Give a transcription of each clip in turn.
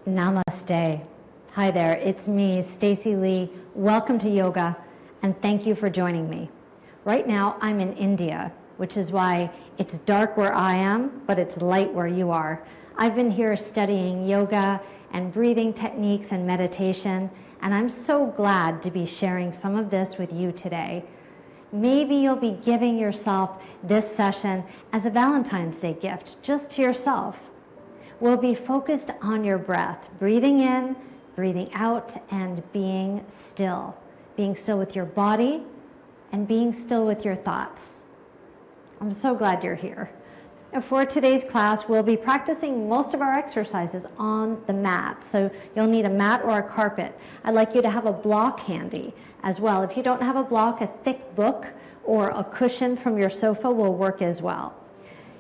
Namaste. Hi there, it's me, Stacey Lei. Welcome to yoga, and thank you for joining me. Right now, I'm in India, which is why it's dark where I am, but it's light where you are. I've been here studying yoga and breathing techniques and meditation, and I'm so glad to be sharing some of this with you today. Maybe you'll be giving yourself this session as a Valentine's Day gift, just to yourself. We'll be focused on your breath, breathing in, breathing out, and being still. Being still with your body and being still with your thoughts. I'm so glad you're here. And for today's class, we'll be practicing most of our exercises on the mat. So you'll need a mat or a carpet. I'd like you to have a block handy as well. If you don't have a block, a thick book or a cushion from your sofa will work as well.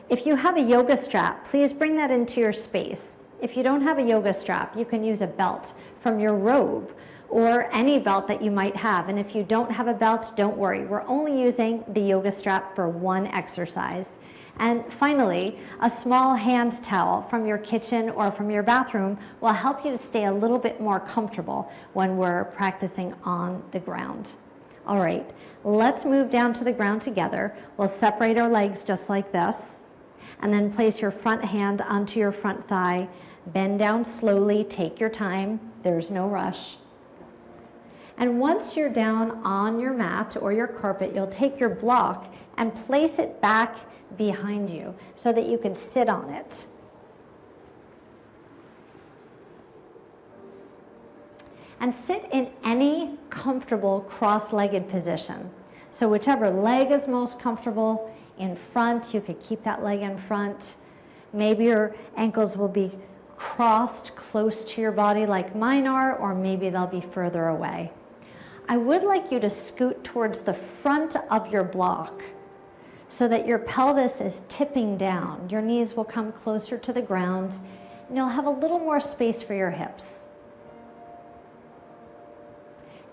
If you have a yoga strap, please bring that into your space. If you don't have a yoga strap, you can use a belt from your robe or any belt that you might have. And if you don't have a belt, don't worry. We're only using the yoga strap for one exercise. And finally, a small hand towel from your kitchen or from your bathroom will help you to stay a little bit more comfortable when we're practicing on the ground. All right, let's move down to the ground together. We'll separate our legs just like this. And then place your front hand onto your front thigh. Bend down slowly, take your time. There's no rush. And once you're down on your mat or your carpet, you'll take your block and place it back behind you so that you can sit on it. And sit in any comfortable cross-legged position. So whichever leg is most comfortable, in front, you could keep that leg in front. Maybe your ankles will be crossed close to your body like mine are, or maybe they'll be further away. I would like you to scoot towards the front of your block so that your pelvis is tipping down. Your knees will come closer to the ground, and you'll have a little more space for your hips.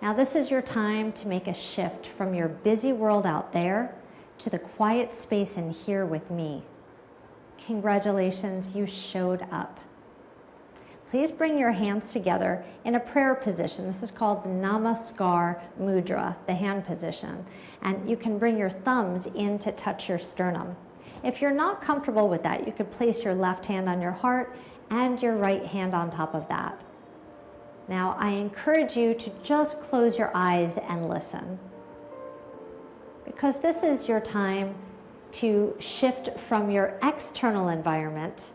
Now this is your time to make a shift from your busy world out there to the quiet space in here with me. Congratulations, you showed up. Please bring your hands together in a prayer position. This is called the Namaskar Mudra, the hand position. And you can bring your thumbs in to touch your sternum. If you're not comfortable with that, you could place your left hand on your heart and your right hand on top of that. Now, I encourage you to just close your eyes and listen, because this is your time to shift from your external environment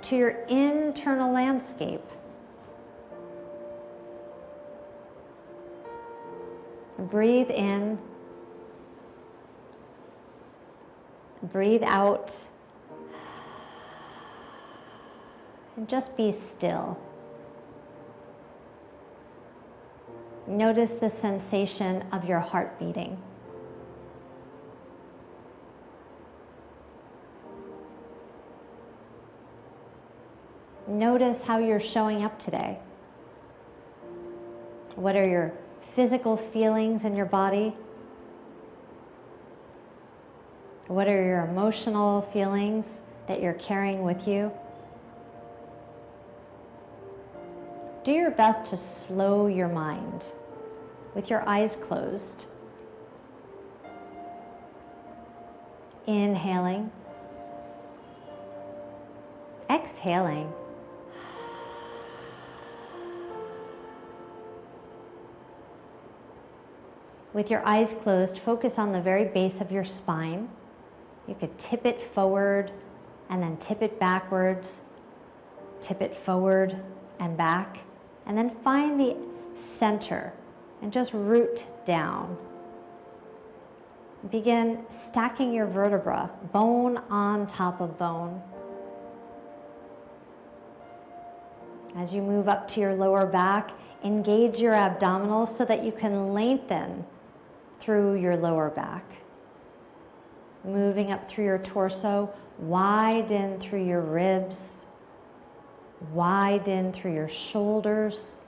to your internal landscape. Breathe in, breathe out, and just be still. Notice the sensation of your heart beating. Notice how you're showing up today. What are your physical feelings in your body? What are your emotional feelings that you're carrying with you? Do your best to slow your mind with your eyes closed. Inhaling. Exhaling. With your eyes closed, focus on the very base of your spine. You could tip it forward and then tip it backwards, tip it forward and back, and then find the center and just root down. Begin stacking your vertebra, bone on top of bone. As you move up to your lower back, engage your abdominals so that you can lengthen through your lower back. Moving up through your torso, widen through your ribs, widen through your shoulders.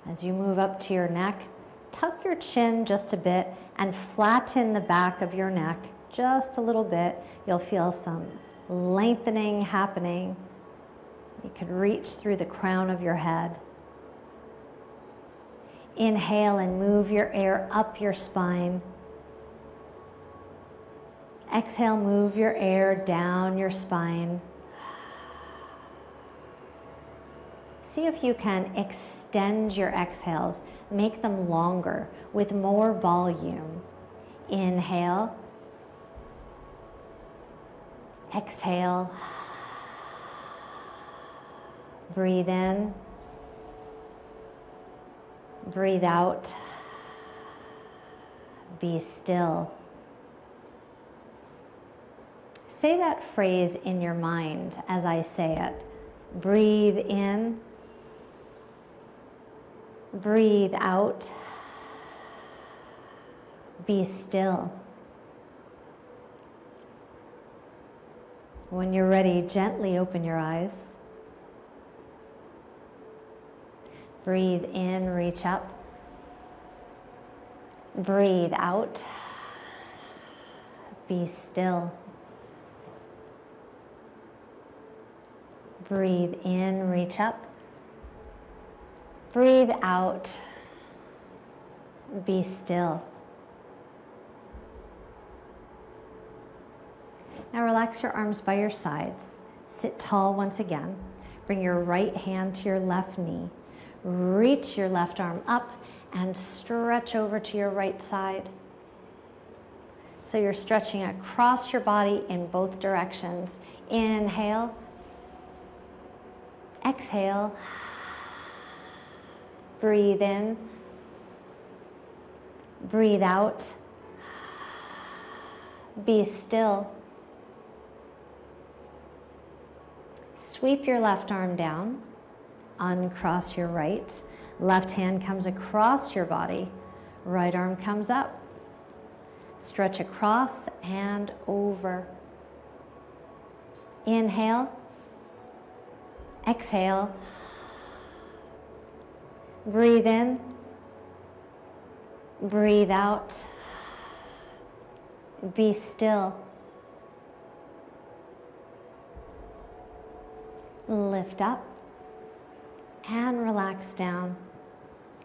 As you move up to your neck, tuck your chin just a bit and flatten the back of your neck just a little bit. You'll feel some lengthening happening. You could reach through the crown of your head. Inhale and move your air up your spine. Exhale, move your air down your spine. See if you can extend your exhales, make them longer with more volume. Inhale. Exhale. Breathe in. Breathe out. Be still. Say that phrase in your mind as I say it. Breathe in. Breathe out. Be still. When you're ready, gently open your eyes. Breathe in, reach up. Breathe out. Be still. Breathe in, reach up. Breathe out. Be still. Now relax your arms by your sides. Sit tall once again. Bring your right hand to your left knee. Reach your left arm up and stretch over to your right side. So you're stretching across your body in both directions. Inhale. Exhale. Breathe in. Breathe out. Be still. Sweep your left arm down. Uncross your right. Left hand comes across your body. Right arm comes up. Stretch across and over. Inhale. Exhale. Breathe in. Breathe out. Be still. Lift up and relax down.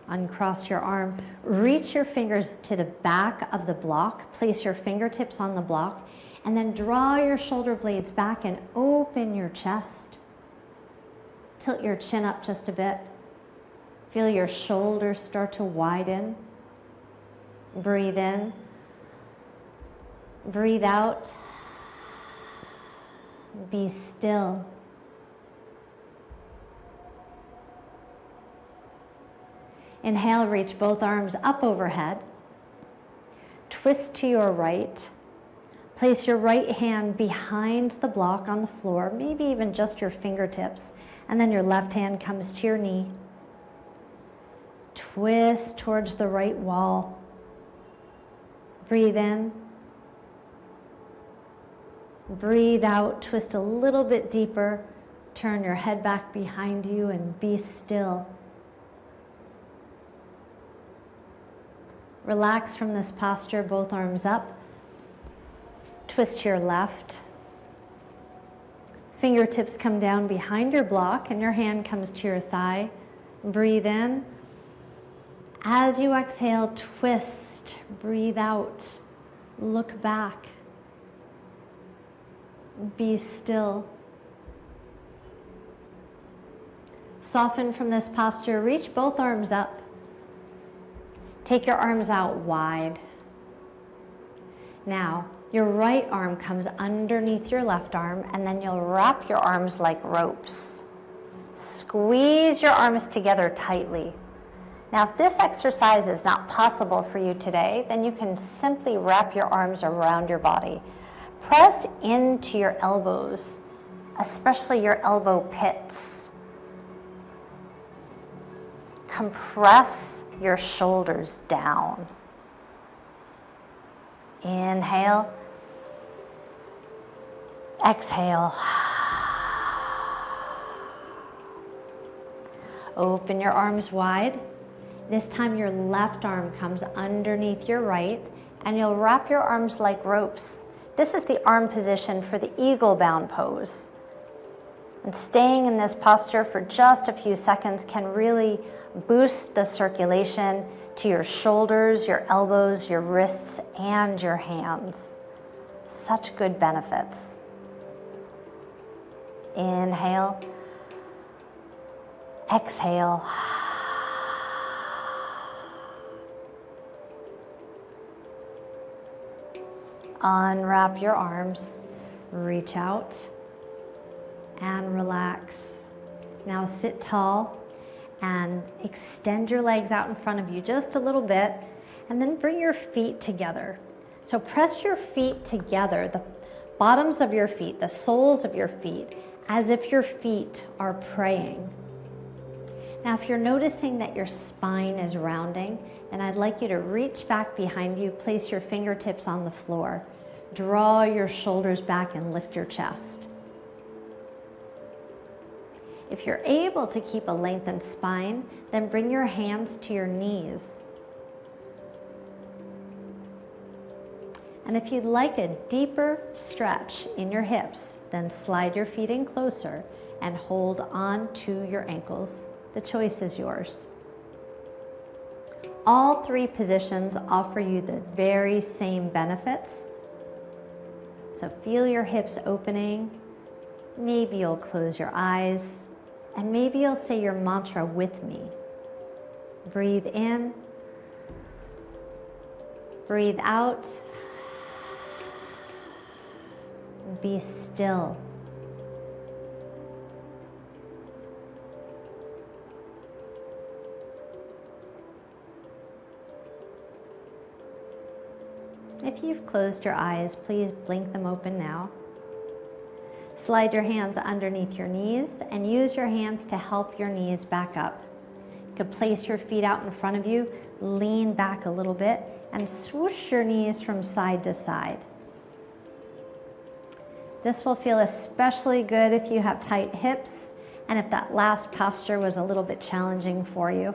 Uncross your arm. Reach your fingers to the back of the block. Place your fingertips on the block and then draw your shoulder blades back and open your chest. Tilt your chin up just a bit. Feel your shoulders start to widen. Breathe in. Breathe out. Be still. Inhale, reach both arms up overhead. Twist to your right. Place your right hand behind the block on the floor, maybe even just your fingertips, and then your left hand comes to your knee. Twist towards the right wall. Breathe in. Breathe out, twist a little bit deeper. Turn your head back behind you and be still. Relax from this posture, both arms up. Twist to your left. Fingertips come down behind your block and your hand comes to your thigh. Breathe in. As you exhale, twist. Breathe out. Look back. Be still. Soften from this posture. Reach both arms up. Take your arms out wide. Now, your right arm comes underneath your left arm, and then you'll wrap your arms like ropes. Squeeze your arms together tightly. Now, if this exercise is not possible for you today, then you can simply wrap your arms around your body. Press into your elbows, especially your elbow pits. Compress your shoulders down. Inhale. Exhale. Open your arms wide. This time your left arm comes underneath your right and you'll wrap your arms like ropes. This is the arm position for the eagle bound pose. And staying in this posture for just a few seconds can really boost the circulation to your shoulders, your elbows, your wrists, and your hands. Such good benefits. Inhale. Exhale. Unwrap your arms, reach out, and relax. Now sit tall and extend your legs out in front of you just a little bit, and then bring your feet together. So press your feet together, the bottoms of your feet, the soles of your feet, as if your feet are praying. Now, if you're noticing that your spine is rounding, then I'd like you to reach back behind you, place your fingertips on the floor, draw your shoulders back and lift your chest. If you're able to keep a lengthened spine, then bring your hands to your knees. And if you'd like a deeper stretch in your hips, then slide your feet in closer and hold on to your ankles. The choice is yours. All three positions offer you the very same benefits. So feel your hips opening. Maybe you'll close your eyes, and maybe you'll say your mantra with me. Breathe in, breathe out, be still. If you've closed your eyes, please blink them open now. Slide your hands underneath your knees and use your hands to help your knees back up. You could place your feet out in front of you, lean back a little bit, and swoosh your knees from side to side. This will feel especially good if you have tight hips and if that last posture was a little bit challenging for you.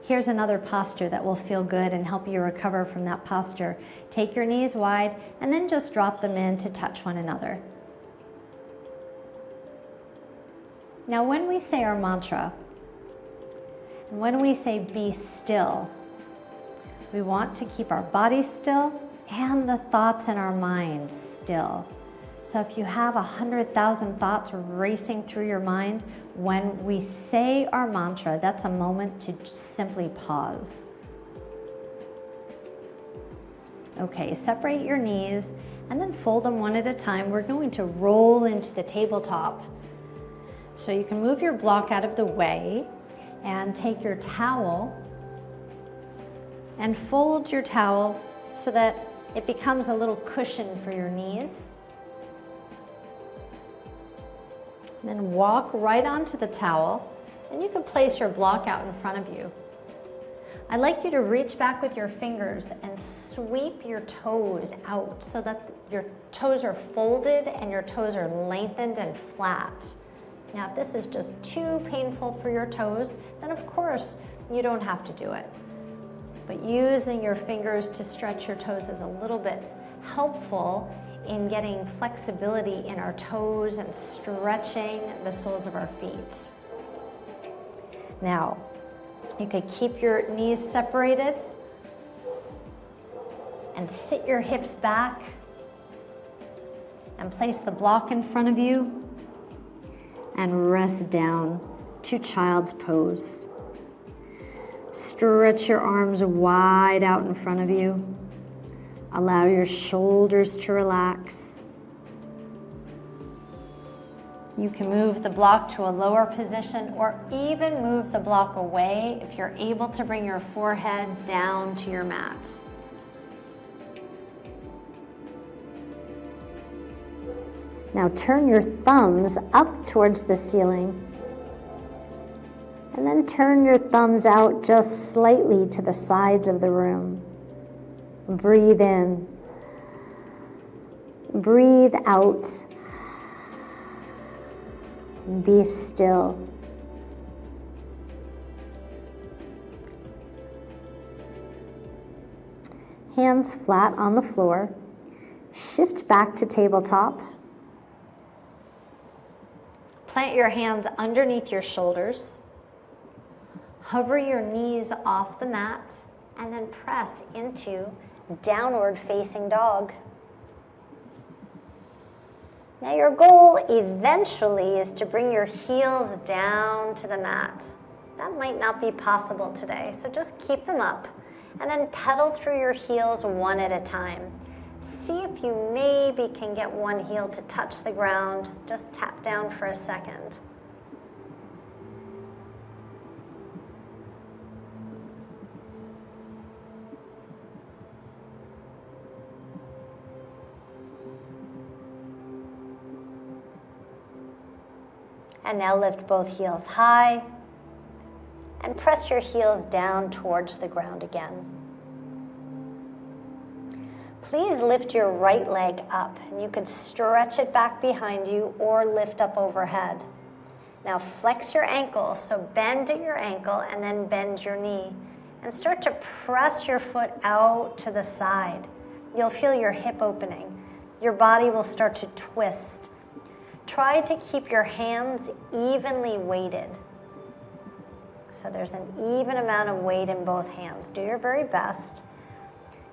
Here's another posture that will feel good and help you recover from that posture. Take your knees wide and then just drop them in to touch one another. Now, when we say our mantra, and when we say be still, we want to keep our body still and the thoughts in our mind still. So if you have 100,000 thoughts racing through your mind, when we say our mantra, that's a moment to simply pause. Okay, separate your knees and then fold them one at a time. We're going to roll into the tabletop. So you can move your block out of the way and take your towel and fold your towel so that it becomes a little cushion for your knees. And then walk right onto the towel, and you can place your block out in front of you. I'd like you to reach back with your fingers and sweep your toes out so that your toes are folded and your toes are lengthened and flat. Now, if this is just too painful for your toes, then of course you don't have to do it. But using your fingers to stretch your toes is a little bit helpful in getting flexibility in our toes and stretching the soles of our feet. Now, you could keep your knees separated and sit your hips back and place the block in front of you and rest down to child's pose. Stretch your arms wide out in front of you. Allow your shoulders to relax. You can move the block to a lower position or even move the block away if you're able to bring your forehead down to your mat. Now turn your thumbs up towards the ceiling. And then turn your thumbs out just slightly to the sides of the room. Breathe in. Breathe out. Be still. Hands flat on the floor. shift back to tabletop. Plant your hands underneath your shoulders. Hover your knees off the mat and then press into downward facing dog. Now your goal eventually is to bring your heels down to the mat. That might not be possible today, so just keep them up and then pedal through your heels one at a time. See if you maybe can get one heel to touch the ground. Just tap down for a second. And now lift both heels high and press your heels down towards the ground again. Please lift your right leg up, and you could stretch it back behind you or lift up overhead. Now flex your ankle, so bend at your ankle and then bend your knee. And start to press your foot out to the side. You'll feel your hip opening. Your body will start to twist. Try to keep your hands evenly weighted. So there's an even amount of weight in both hands. Do your very best.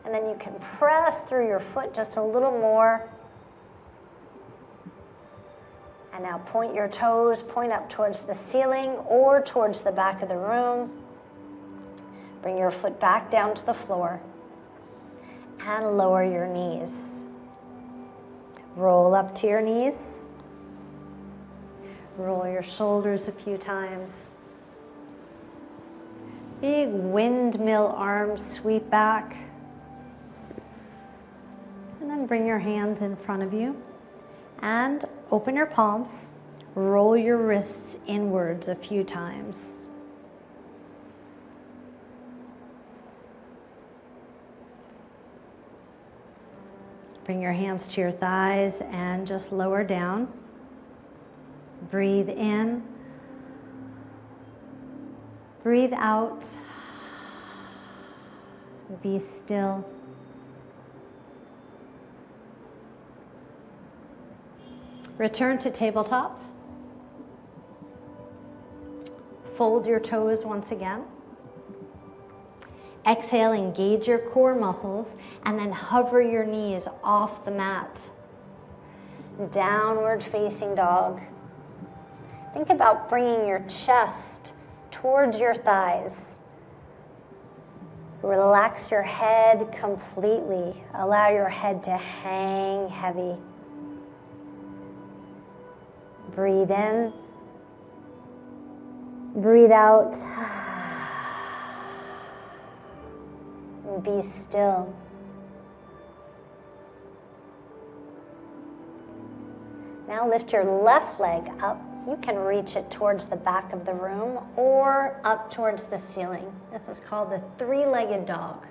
And then you can press through your foot just a little more. And now point your toes, point up towards the ceiling or towards the back of the room. Bring your foot back down to the floor. And lower your knees. Roll up to your knees. Roll your shoulders a few times. Big windmill arms sweep back. And then bring your hands in front of you and open your palms. Roll your wrists inwards a few times. Bring your hands to your thighs and just lower down. Breathe in. Breathe out. Be still. Return to tabletop. Fold your toes once again. Exhale, engage your core muscles, and then hover your knees off the mat. Downward facing dog. Think about bringing your chest towards your thighs. Relax your head completely. Allow your head to hang heavy. Breathe in. Breathe out. And be still. Now lift your left leg up. You can reach it towards the back of the room or up towards the ceiling. This is called the three-legged dog.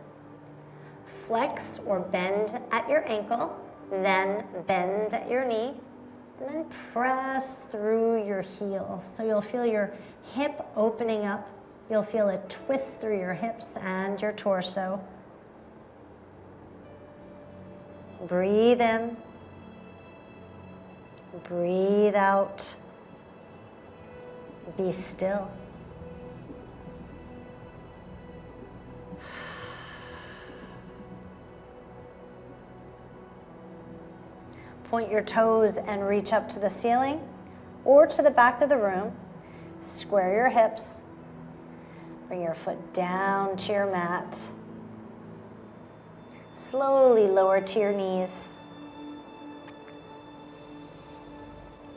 Flex or bend at your ankle, then bend at your knee, and then press through your heel. So you'll feel your hip opening up. You'll feel a twist through your hips and your torso. Breathe in. Breathe out. Be still. Point your toes and reach up to the ceiling or to the back of the room. Square your hips. Bring your foot down to your mat. Slowly lower to your knees.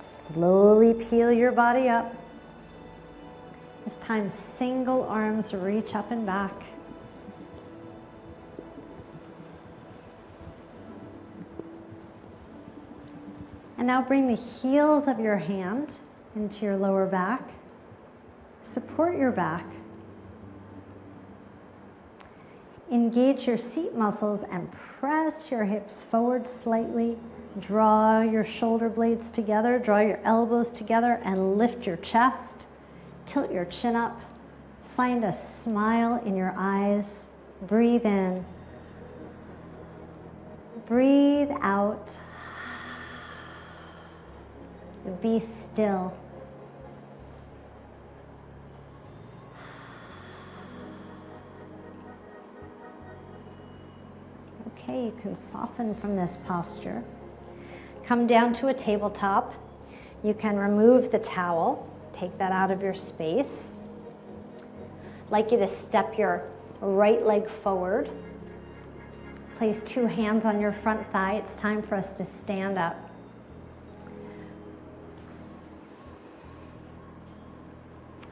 Slowly peel your body up. This time, single arms reach up and back. And now bring the heels of your hand into your lower back. Support your back. Engage your seat muscles and press your hips forward slightly. Draw your shoulder blades together, draw your elbows together, and lift your chest. Tilt your chin up. Find a smile in your eyes. Breathe in. Breathe out. Be still. Okay, you can soften from this posture. Come down to a tabletop. You can remove the towel. Take that out of your space. I'd like you to step your right leg forward. Place 2 hands on your front thigh. It's time for us to stand up.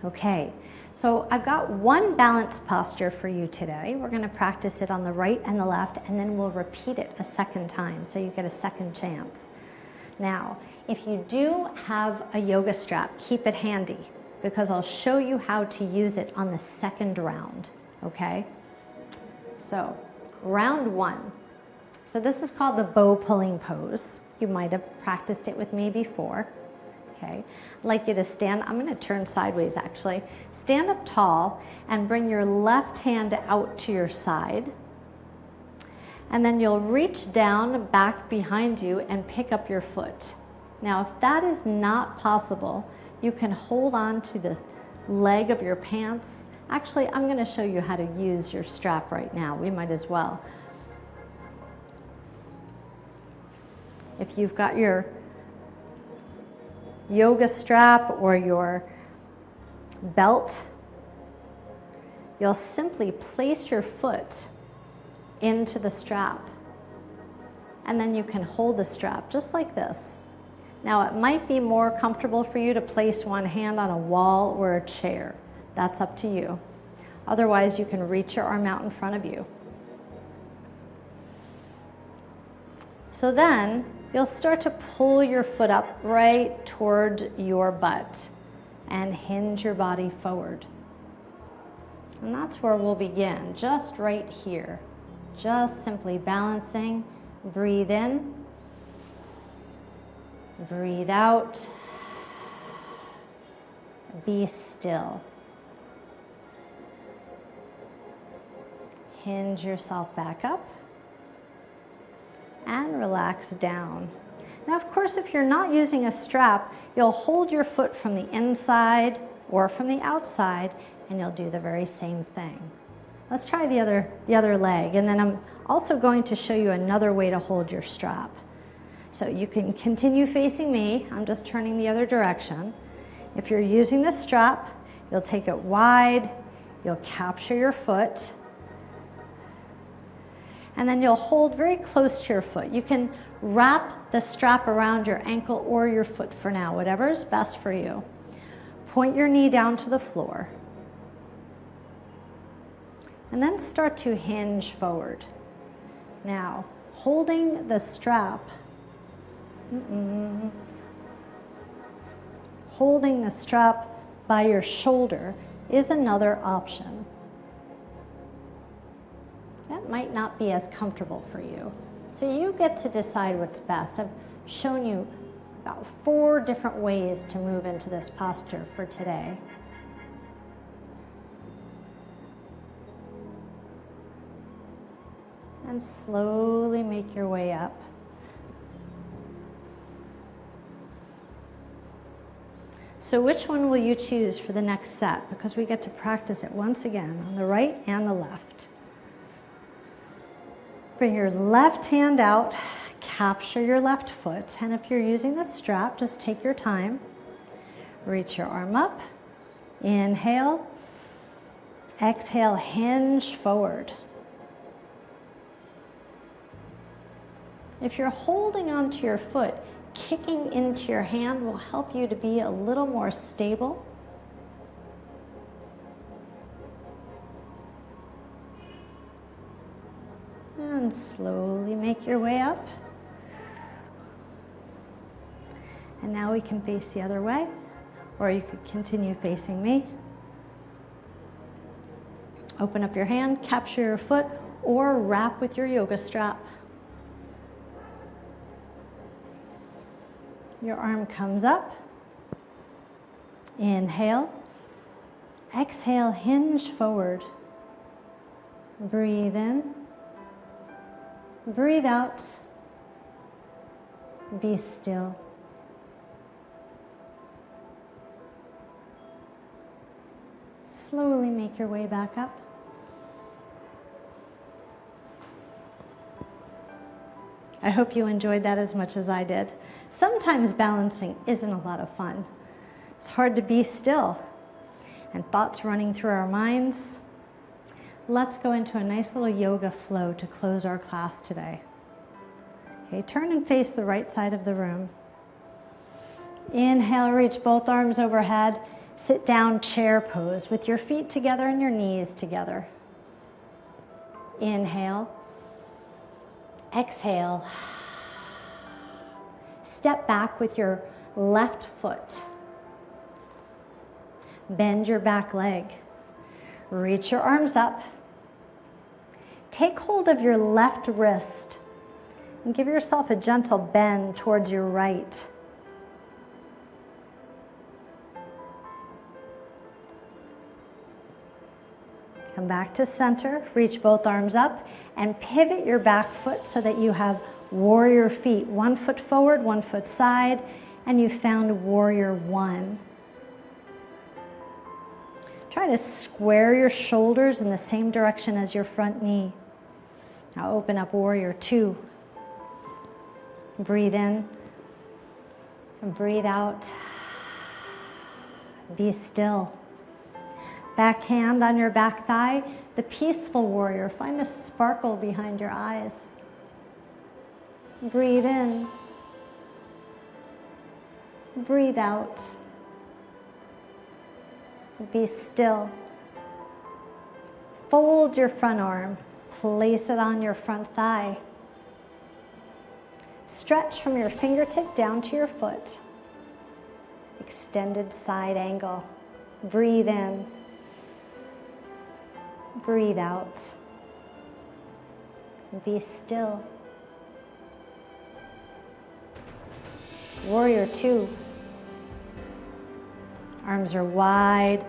Okay, so I've got one balance posture for you today. We're going to practice it on the right and the left, and then we'll repeat it a second time so you get a second chance. Now, if you do have a yoga strap, keep it handy because I'll show you how to use it on the second round, okay? So, round 1. So this is called the bow pulling pose. You might have practiced it with me before. Okay, I'd like you to stand, I'm going to turn sideways actually. Stand up tall and bring your left hand out to your side. And then you'll reach down back behind you and pick up your foot. Now if that is not possible, you can hold on to the leg of your pants. Actually, I'm going to show you how to use your strap right now. We might as well. If you've got your yoga strap or your belt, you'll simply place your foot into the strap and then you can hold the strap just like this. Now it might be more comfortable for you to place one hand on a wall or a chair. That's up to you. Otherwise you can reach your arm out in front of you. So then you'll start to pull your foot up right toward your butt and hinge your body forward. And that's where we'll begin, just right here. Just simply balancing. Breathe in. Breathe out. Be still. Hinge yourself back up. And relax down. Now, of course, if you're not using a strap, you'll hold your foot from the inside or from the outside, and you'll do the very same thing. Let's try the other leg, and then I'm also going to show you another way to hold your strap. So you can continue facing me. I'm just turning the other direction. If you're using the strap, you'll take it wide, you'll capture your foot, and then you'll hold very close to your foot. You can wrap the strap around your ankle or your foot for now, whatever is best for you. Point your knee down to the floor. And then start to hinge forward. Now, holding the strap, holding the strap by your shoulder is another option. That might not be as comfortable for you. So you get to decide what's best. I've shown you about 4 different ways to move into this posture for today. And slowly make your way up. So which one will you choose for the next set? Because we get to practice it once again on the right and the left. Bring your left hand out, capture your left foot, and if you're using the strap, just take your time. Reach your arm up, inhale, exhale, hinge forward. If you're holding onto your foot, kicking into your hand will help you to be a little more stable. And slowly make your way up. And now we can face the other way, or you could continue facing me. Open up your hand, capture your foot, or wrap with your yoga strap. Your arm comes up. Inhale. Exhale, hinge forward. Breathe in. Breathe out. Be still. Slowly make your way back up. I hope you enjoyed that as much as I did. Sometimes balancing isn't a lot of fun. It's hard to be still and thoughts running through our minds. Let's go into a nice little yoga flow to close our class today. Okay, turn and face the right side of the room. Inhale, reach both arms overhead. Sit down, chair pose with your feet together and your knees together. Inhale. Exhale. Step back with your left foot. Bend your back leg. Reach your arms up. Take hold of your left wrist and give yourself a gentle bend towards your right. Come back to center, reach both arms up, and pivot your back foot so that you have warrior feet. 1 foot forward, 1 foot side, and you found warrior 1. Try to square your shoulders in the same direction as your front knee. Now open up warrior 2. Breathe in, and breathe out. Be still. Back hand on your back thigh, the peaceful warrior. Find a sparkle behind your eyes. Breathe in. Breathe out. Be still. Fold your front arm. Place it on your front thigh. Stretch from your fingertip down to your foot. Extended side angle. Breathe in. Breathe out. Be still. Warrior 2. Arms are wide,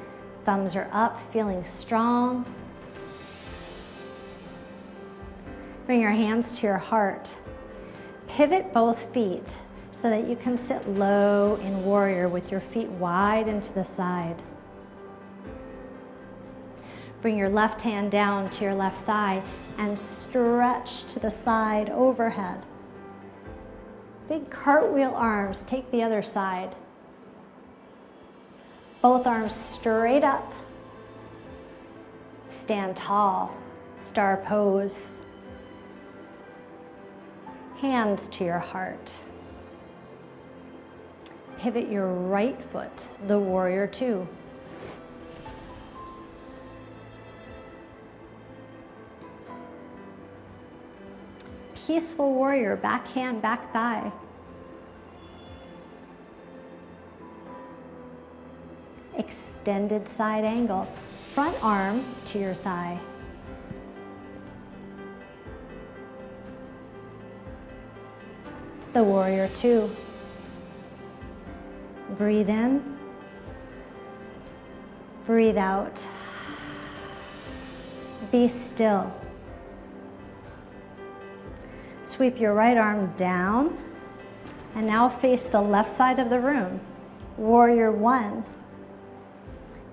thumbs are up, feeling strong. Bring your hands to your heart. Pivot both feet so that you can sit low in warrior with your feet wide and to the side. Bring your left hand down to your left thigh and stretch to the side overhead. Big cartwheel arms, take the other side. Both arms straight up. Stand tall, star pose. Hands to your heart. Pivot your right foot, the warrior 2. Peaceful warrior, back hand, back thigh. Extended side angle, front arm to your thigh. The warrior 2. Breathe in, breathe out. Be still. Sweep your right arm down and now face the left side of the room. Warrior 1.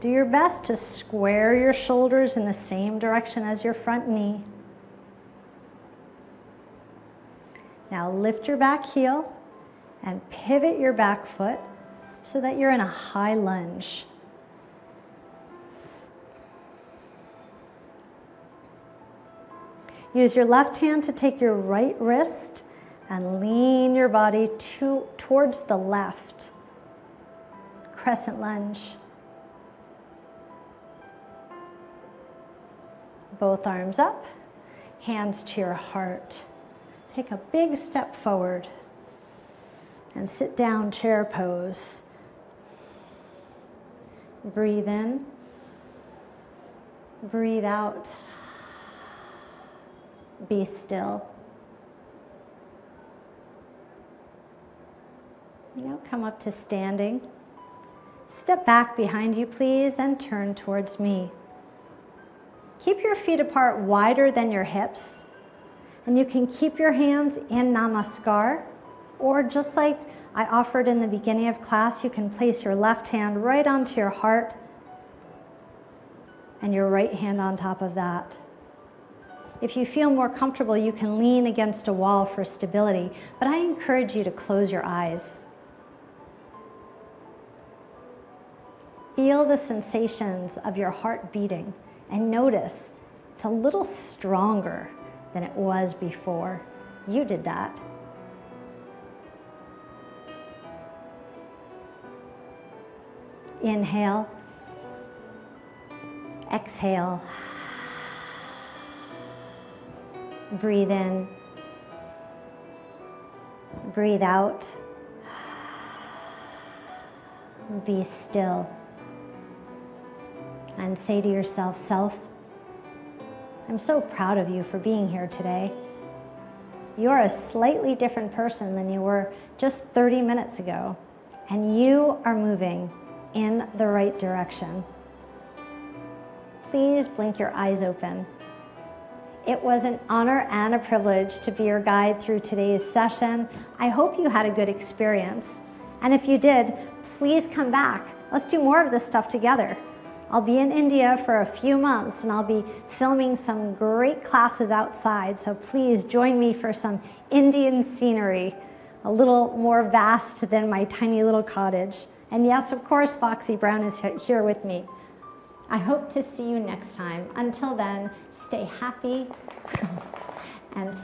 Do your best to square your shoulders in the same direction as your front knee. Now lift your back heel and pivot your back foot so that you're in a high lunge. Use your left hand to take your right wrist and lean your body towards the left. Crescent lunge. Both arms up, hands to your heart. Take a big step forward and sit down, chair pose. Breathe in, breathe out. Be still. Now come up to standing. Step back behind you, please, and turn towards me. Keep your feet apart wider than your hips, and you can keep your hands in Namaskar, Or just like I offered in the beginning of class, you can place your left hand right onto your heart and your right hand on top of that. If you feel more comfortable, you can lean against a wall for stability, but I encourage you to close your eyes. Feel the sensations of your heart beating and notice it's a little stronger than it was before. You did that. Inhale, exhale, breathe in, breathe out, be still, and say to yourself, self, I'm so proud of you for being here today. You're a slightly different person than you were just 30 minutes ago, and you are moving in the right direction. Please blink your eyes open. It was an honor and a privilege to be your guide through today's session. I hope you had a good experience. And if you did, please come back. Let's do more of this stuff together. I'll be in India for a few months and I'll be filming some great classes outside. So please join me for some Indian scenery, a little more vast than my tiny little cottage. And yes, of course, Foxy Brown is here with me. I hope to see you next time. Until then, stay happy and